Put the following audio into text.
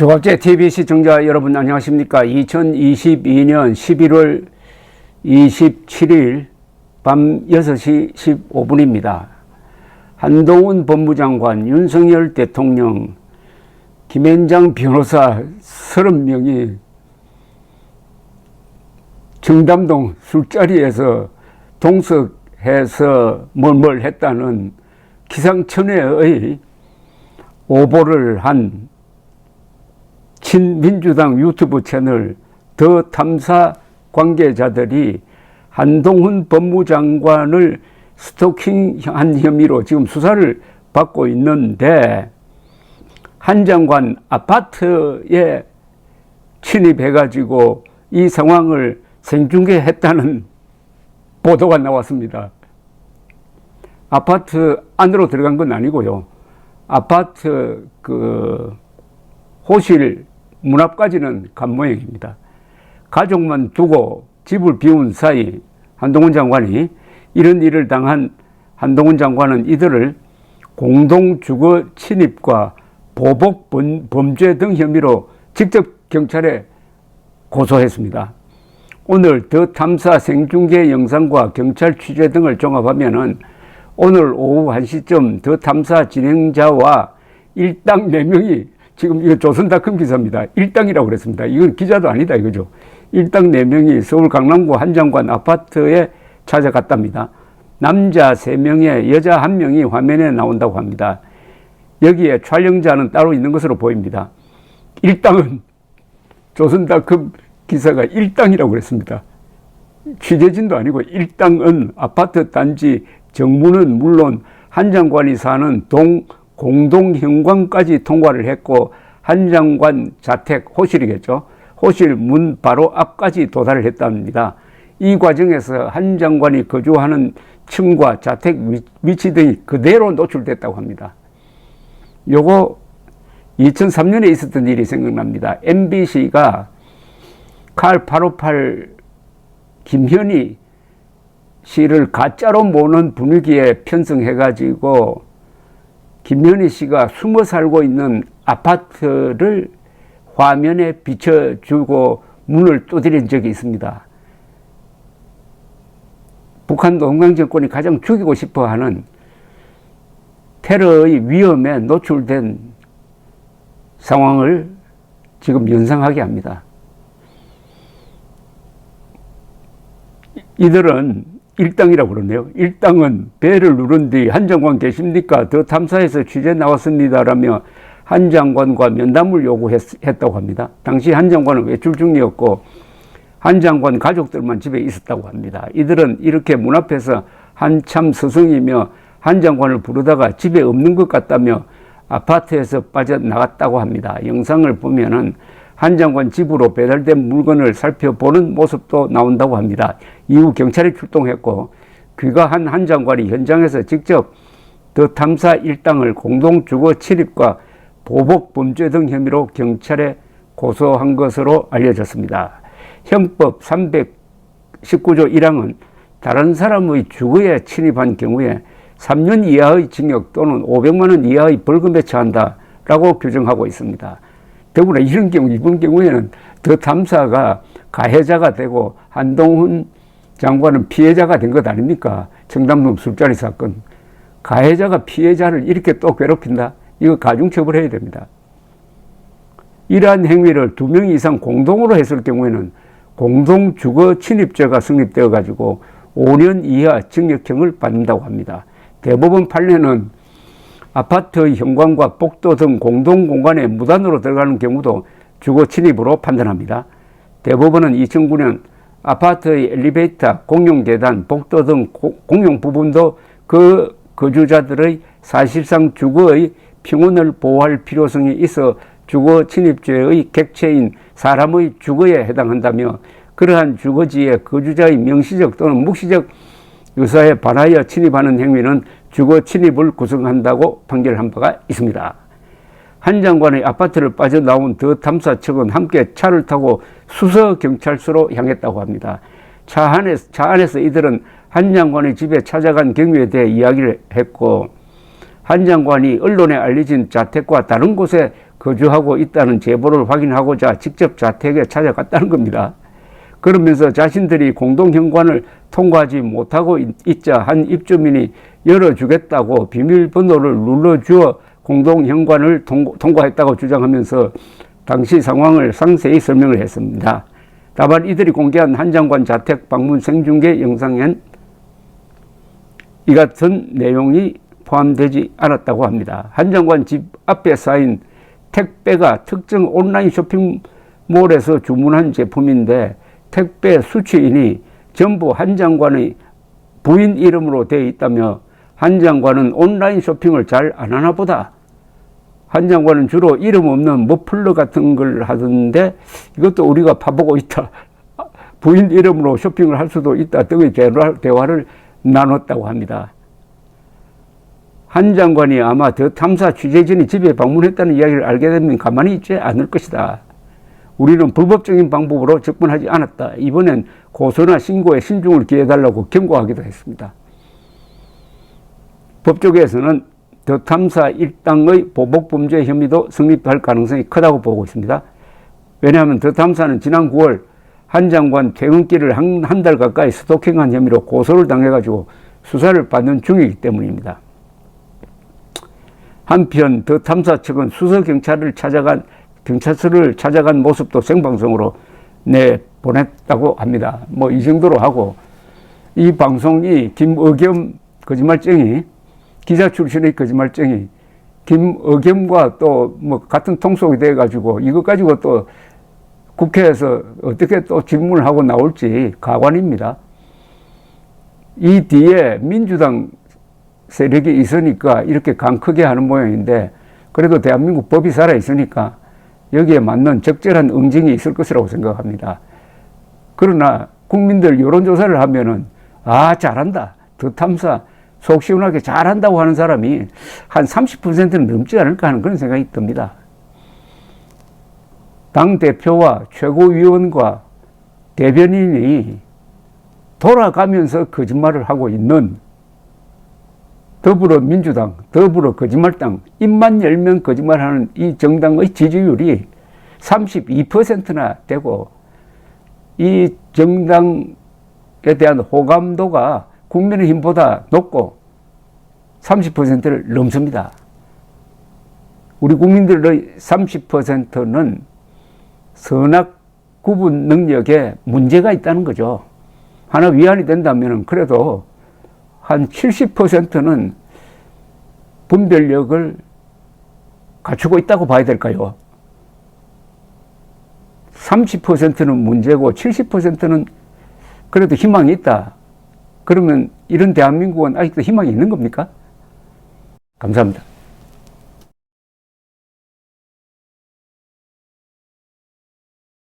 조갑제 TV 시청자 여러분 안녕하십니까. 2022년 11월 27일 밤 6시 15분입니다. 한동훈 법무장관, 윤석열 대통령, 김앤장 변호사 30명이 청담동 술자리에서 동석해서 뭘 했다는 기상천외의 오보를 한 친민주당 유튜브 채널 더 탐사 관계자들이 한동훈 법무장관을 스토킹한 혐의로 지금 수사를 받고 있는데, 한 장관 아파트에 침입해가지고 이 상황을 생중계했다는 보도가 나왔습니다. 아파트 안으로 들어간 건 아니고요. 아파트 호실 문 앞까지는 간 모양입니다. 가족만 두고 집을 비운 사이 한동훈 장관이 이런 일을 당한 한동훈 장관은 이들을 공동주거 침입과 보복 범죄 등 혐의로 직접 경찰에 고소했습니다. 오늘 더 탐사 생중계 영상과 경찰 취재 등을 종합하면은 오늘 오후 1시쯤 더 탐사 진행자와 일당 4명이, 지금 이거 조선닷컴 기사입니다. 일당이라고 그랬습니다. 이건 기자도 아니다 이거죠. 일당 4명이 서울 강남구 한 장관 아파트에 찾아갔답니다. 남자 3명에 여자 1명이 화면에 나온다고 합니다. 여기에 촬영자는 따로 있는 것으로 보입니다. 일당은 조선닷컴 기사가 일당이라고 그랬습니다. 취재진도 아니고 일당은 아파트 단지 정문은 물론 한 장관이 사는 동 공동 현관까지 통과를 했고, 한 장관 자택 호실이겠죠. 호실 문 바로 앞까지 도달을 했답니다. 이 과정에서 한 장관이 거주하는 층과 자택 위치 등이 그대로 노출됐다고 합니다. 요거 2003년에 있었던 일이 생각납니다. MBC가 칼 858 김현희 씨를 가짜로 모는 분위기에 편성해가지고 김현희 씨가 숨어 살고 있는 아파트를 화면에 비춰주고 문을 두드린 적이 있습니다. 북한 동강 정권이 가장 죽이고 싶어 하는 테러의 위험에 노출된 상황을 지금 연상하게 합니다. 이들은 일당이라고 그러네요. 일당은 배를 누른 뒤 한 장관 계십니까? 더 탐사에서 취재 나왔습니다라며 한 장관과 면담을 요구했다고 합니다. 당시 한 장관은 외출 중이었고 한 장관 가족들만 집에 있었다고 합니다. 이들은 이렇게 문 앞에서 한참 서성이며 한 장관을 부르다가 집에 없는 것 같다며 아파트에서 빠져나갔다고 합니다. 영상을 보면은 한 장관 집으로 배달된 물건을 살펴보는 모습도 나온다고 합니다. 이후 경찰이 출동했고 귀가한 한 장관이 현장에서 직접 더 탐사 일당을 공동주거 침입과 보복 범죄 등 혐의로 경찰에 고소한 것으로 알려졌습니다. 형법 319조 1항은 다른 사람의 주거에 침입한 경우에 3년 이하의 징역 또는 500만 원 이하의 벌금에 처한다라고 규정하고 있습니다. 더구나 이번 경우에는 더 탐사가 가해자가 되고 한동훈 장관은 피해자가 된 것 아닙니까? 청담동 술자리 사건. 가해자가 피해자를 이렇게 또 괴롭힌다? 이거 가중처벌해야 됩니다. 이러한 행위를 2명 이상 공동으로 했을 경우에는 공동주거 침입죄가 성립되어 가지고 5년 이하 징역형을 받는다고 합니다. 대법원 판례는 아파트의 현관과 복도 등 공동공간에 무단으로 들어가는 경우도 주거 침입으로 판단합니다. 대법원은 2009년 아파트의 엘리베이터, 공용계단, 복도 등 공용 부분도 그 거주자들의 사실상 주거의 평온을 보호할 필요성이 있어 주거 침입죄의 객체인 사람의 주거에 해당한다며, 그러한 주거지의 거주자의 명시적 또는 묵시적 의사에 반하여 침입하는 행위는 주거 침입을 구성한다고 판결한 바가 있습니다. 한 장관의 아파트를 빠져나온 더 탐사 측은 함께 차를 타고 수서경찰서로 향했다고 합니다. 차 안에서 이들은 한 장관의 집에 찾아간 경위에 대해 이야기를 했고, 한 장관이 언론에 알려진 자택과 다른 곳에 거주하고 있다는 제보를 확인하고자 직접 자택에 찾아갔다는 겁니다. 그러면서 자신들이 공동현관을 통과하지 못하고 있자 한 입주민이 열어주겠다고 비밀번호를 눌러주어 공동현관을 통과했다고 주장하면서 당시 상황을 상세히 설명을 했습니다. 다만 이들이 공개한 한 장관 자택 방문 생중계 영상엔 이 같은 내용이 포함되지 않았다고 합니다. 한 장관 집 앞에 쌓인 택배가 특정 온라인 쇼핑몰에서 주문한 제품인데 택배 수취인이 전부 한 장관의 부인 이름으로 되어 있다며 한 장관은 온라인 쇼핑을 잘 안 하나 보다. 한 장관은 주로 이름 없는 머플러 같은 걸 하던데 이것도 우리가 파보고 있다. 부인 이름으로 쇼핑을 할 수도 있다 등의 대화를 나눴다고 합니다. 한 장관이 아마 더 탐사 취재진이 집에 방문했다는 이야기를 알게 되면 가만히 있지 않을 것이다. 우리는 불법적인 방법으로 접근하지 않았다. 이번엔 고소나 신고에 신중을 기해달라고 경고하기도 했습니다. 법조계에서는 더 탐사 일당의 보복범죄 혐의도 성립할 가능성이 크다고 보고 있습니다. 왜냐하면 더 탐사는 지난 9월 한 장관 퇴근길을 한 달 가까이 스토킹한 혐의로 고소를 당해가지고 수사를 받는 중이기 때문입니다. 한편 더 탐사 측은 수서경찰서를 찾아간 모습도 생방송으로 내보냈다고 합니다. 뭐 이 정도로 하고, 이 방송이 김의겸 거짓말쟁이, 기자 출신의 거짓말쟁이 김의겸과 또 뭐 같은 통속이 돼 가지고 이것 가지고 또 국회에서 어떻게 또 질문을 하고 나올지 가관입니다. 이 뒤에 민주당 세력이 있으니까 이렇게 강 크게 하는 모양인데, 그래도 대한민국 법이 살아 있으니까 여기에 맞는 적절한 응징이 있을 것이라고 생각합니다. 그러나 국민들 여론조사를 하면은 잘한다, 더 탐사 속 시원하게 잘한다고 하는 사람이 한 30%는 넘지 않을까 하는 그런 생각이 듭니다. 당대표와 최고위원과 대변인이 돌아가면서 거짓말을 하고 있는 더불어민주당, 더불어 거짓말당, 입만 열면 거짓말하는 이 정당의 지지율이 32%나 되고, 이 정당에 대한 호감도가 국민의힘보다 높고 30%를 넘습니다. 우리 국민들의 30%는 선악 구분 능력에 문제가 있다는 거죠. 하나 위안이 된다면 그래도 한 70%는 분별력을 갖추고 있다고 봐야 될까요? 30%는 문제고 70%는 그래도 희망이 있다. 그러면 이런 대한민국은 아직도 희망이 있는 겁니까? 감사합니다.